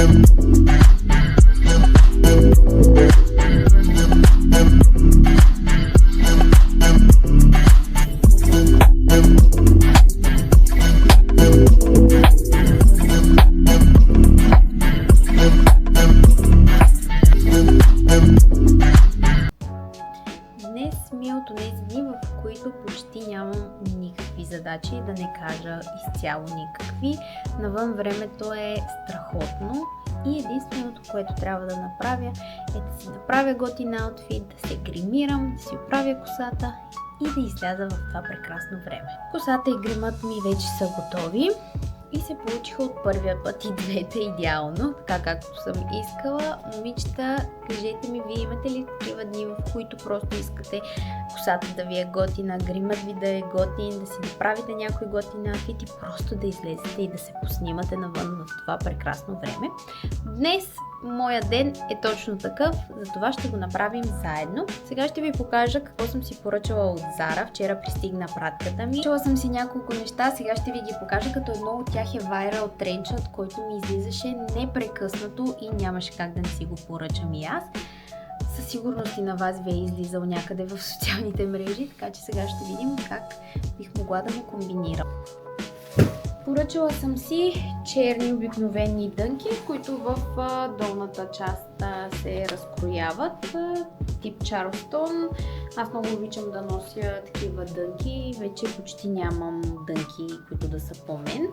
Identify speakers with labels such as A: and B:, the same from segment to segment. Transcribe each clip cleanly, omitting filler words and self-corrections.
A: Днес ми е от тези дни, в които почти нямам никакви задачи, да не кажа изцяло никакви. Навън времето е страхотно и единственото, което трябва да направя е да си направя готин аутфит, да се гримирам, да си оправя косата и да изляза в това прекрасно време. Косата и гримът ми вече са готови и се получиха от първия път и двете идеално, така както съм искала. Момичета, кажете ми, вие имате ли такива дни, в които просто искате косата да ви е готина, гримът ви да е готин, да си направите някой готин аутфит и просто да излезете и да се поснимате навън в това прекрасно време? Днес моя ден е точно такъв, затова ще го направим заедно. Сега ще ви покажа какво съм си поръчала от Zara. Вчера пристигна пратката ми. Поръчала съм си няколко неща, сега ще ви ги покажа, като едно от тях е viral тренчът, който ми излизаше непрекъснато и нямаше как да не си го поръчам и аз. Със сигурност и на вас ви е излизал някъде в социалните мрежи, така че сега ще видим как бих могла да го комбинирам. Поръчала съм си черни обикновени дънки, които в долната част се разкрояват, тип Чарлстон. Аз много обичам да нося такива дънки, вече почти нямам дънки, които да са по мен.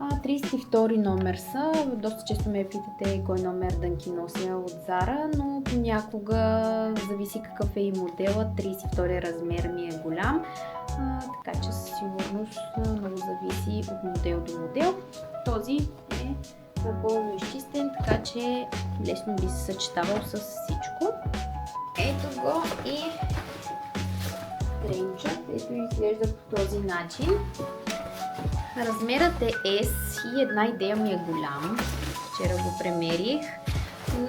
A: 32 номер са, доста често ме питате кой номер дънки нося от Zara, но понякога зависи какъв е и моделът, 32 размер ми е голям. Така че със сигурност много зависи от модел до модел. Този е напълно изчистен, така че лесно би се съчетавал с всичко. Ето го и тренчът, ето изглежда по този начин. Размерът е S и една идея ми е голям. Вчера го премерих,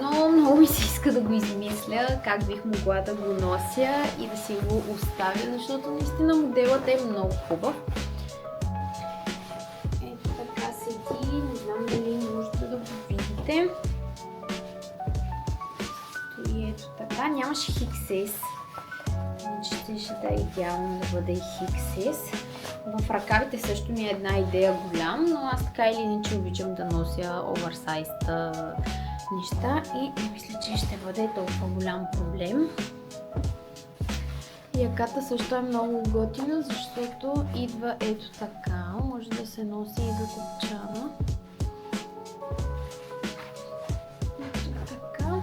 A: но много ми се иска да го измисля как бих могла да го нося и да си го оставя, защото наистина моделът е много хубав. Ето така седи, не знам дали можете да го видите. И ето така, нямаше XS, ще да е идеално да бъде XS. В ръкавите също ми е една идея голям, но аз така или иначе обичам да нося оверсайз неща и не мисля, че ще бъде толкова голям проблем. Яката също е много готина, защото идва ето така, може да се носи и за копчана. Ето така.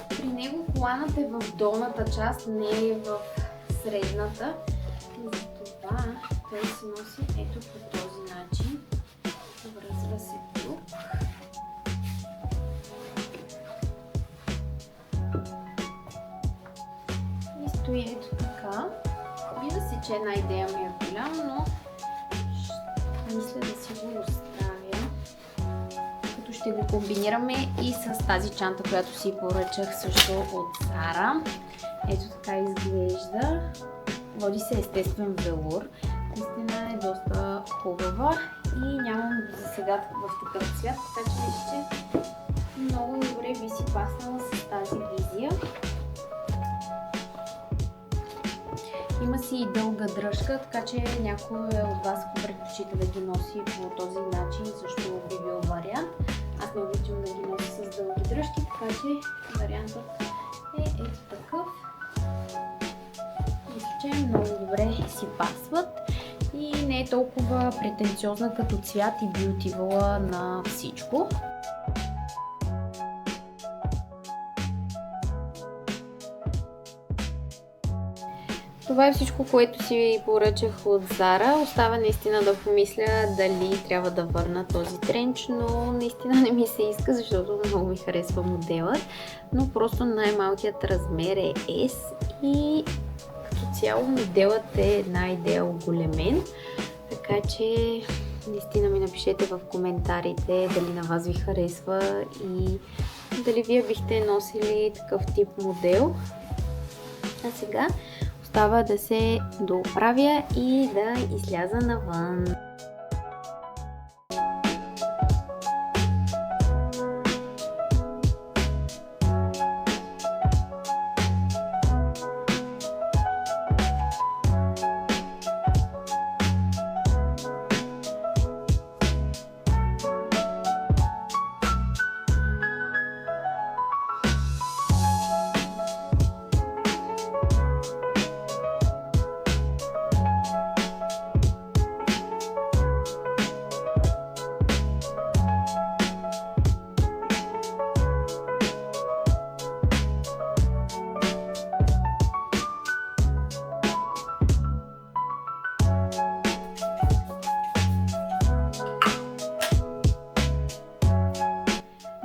A: При него коланът е в долната част, не е в средната. Затова той се носи ето по този начин. Връзва се тук. И стои ето така. Вижда се, че една идея ми е голям, но мисля да си го оставя. Като ще го комбинираме и с тази чанта, която си поръчах също от Zara. Ето така изглежда. Води се естествен велур. Наистина е доста хубава и нямам за сега в такъв цвят, така че ще много добре би си паснала с тази визия. Има си и дълга дръжка, така че някой от вас, ако предпочита да ги носи по този начин, също би бил вариант. Аз не обичам да ги нося с дълги дръжки, така че вариантът е ето такъв. Мисля, че много добре си пасват и не е толкова претенциозна като цвят и би отивала на всичко. Това е всичко, което си поръчах от Zara. Остава наистина да помисля дали трябва да върна този тренч, но наистина не ми се иска, защото много ми харесва моделът. Но просто най-малкият размер е S и като цяло моделът е една идея оголемен. Така че наистина ми напишете в коментарите дали на вас ви харесва и дали вие бихте носили такъв тип модел. А сега Остава да се дооправя и да изляза навън.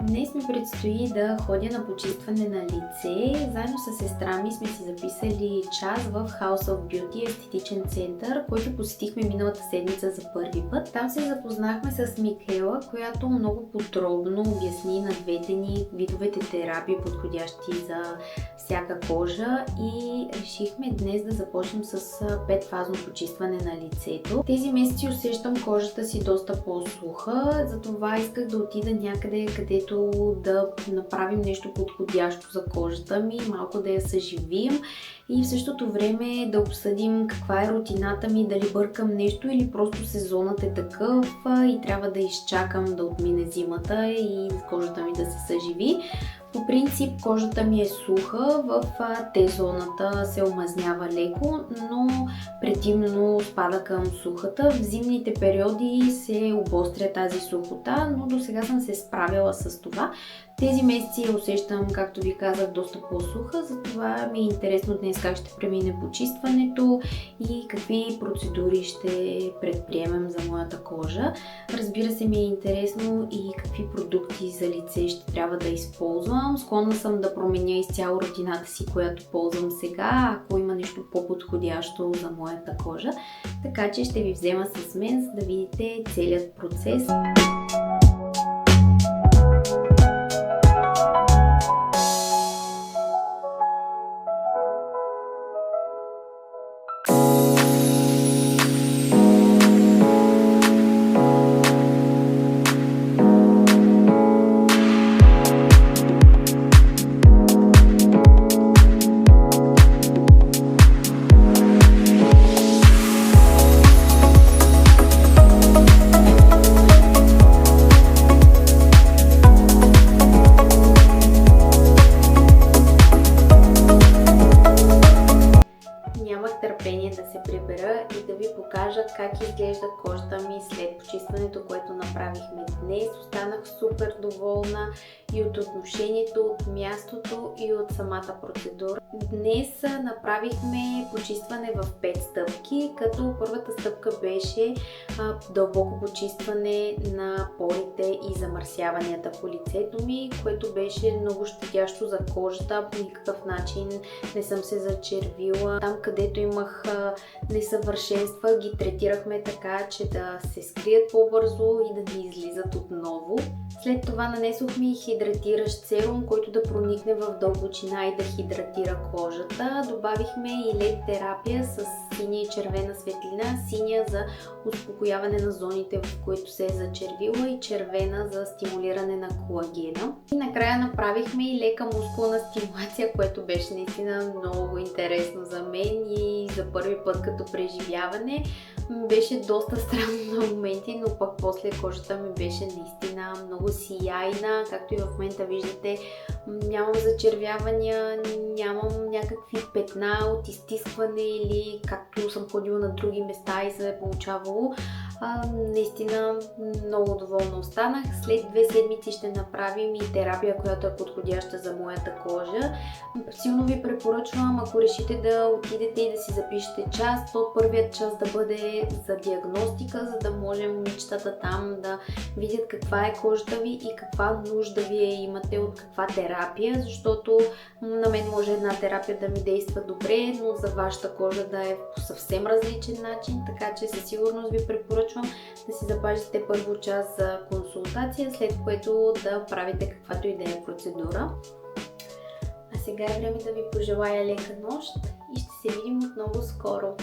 A: Днес ми предстои да ходя на почистване на лице. Заедно с сестра ми сме си записали час в House of Beauty естетичен център, който посетихме миналата седмица за първи път. Там се запознахме с Микела, която много подробно обясни на двете ни видовете терапии, подходящи за всяка кожа, и решихме днес да започнем с 5-фазно почистване на лицето. Тези месеци усещам кожата си доста по-суха, затова исках да отида някъде, където да направим нещо подходящо за кожата ми, малко да я съживим и в същото време да обсъдим каква е рутината ми, дали бъркам нещо или просто сезонът е такъв и трябва да изчакам да отмине зимата и кожата ми да се съживи. По принцип кожата ми е суха, в Т-зоната се омазнява леко, но предимно спада към сухата. В зимните периоди се обостря тази сухота, но до сега съм се справила с това. Тези месеци я усещам, както ви казах, доста по-суха, затова ми е интересно днес как ще премине почистването и какви процедури ще предприемем за моята кожа. Разбира се, ми е интересно и какви продукти за лице ще трябва да използвам. Склонна съм да променя изцяло рутината си, която ползвам сега, ако има нещо по-подходящо за моята кожа. Така че ще ви взема с мен, за да видите целият процес. Търпение да се прибера и да ви покажа как изглежда кожата ми след почистването, което направихме днес. Останах супер доволна и от отношението, от мястото и от самата процедура. Днес направихме почистване в 5 стъпки, като първата стъпка беше дълбоко почистване на порите и замърсяванията по лицето ми, което беше много щадящо за кожата. По никакъв начин не съм се зачервила. Там, където имах несъвършенства, ги третирахме така, че да се скрият по-бързо и да ни излизат отново. След това нанесохме и хидратиращ серум, който да проникне в дълбочина и да хидратира кожата. Добавихме и LED терапия с синя и червена светлина. Синя за успокояване на зоните, в които се е зачервила, и червена за стимулиране на колагена. И накрая направихме и лека мускулна стимулация, което беше наистина много интересно за мен и за първи път като преживяване. Беше доста странно на моменти, но пък после кожата ми беше наистина много сияйна. Както и в момента виждате, нямам зачервявания, нямам някакви петна от изтискване или както съм ходила на други места и се е получавало. Наистина много доволна останах. След 2 седмици ще направим и терапия, която е подходяща за моята кожа. Силно ви препоръчвам, ако решите да отидете и да си запишете час, то първият час да бъде за диагностика, за да може момичетата там да видят каква е кожата ви и каква нужда вие имате от каква терапия, защото на мен може една терапия да ми действа добре, но за вашата кожа да е по съвсем различен начин, така че със сигурност ви препоръчвам да си запазите първо час за консултация, след което да правите каквато и да е процедура. А сега е време да ви пожелая лека нощ и ще се видим отново скоро.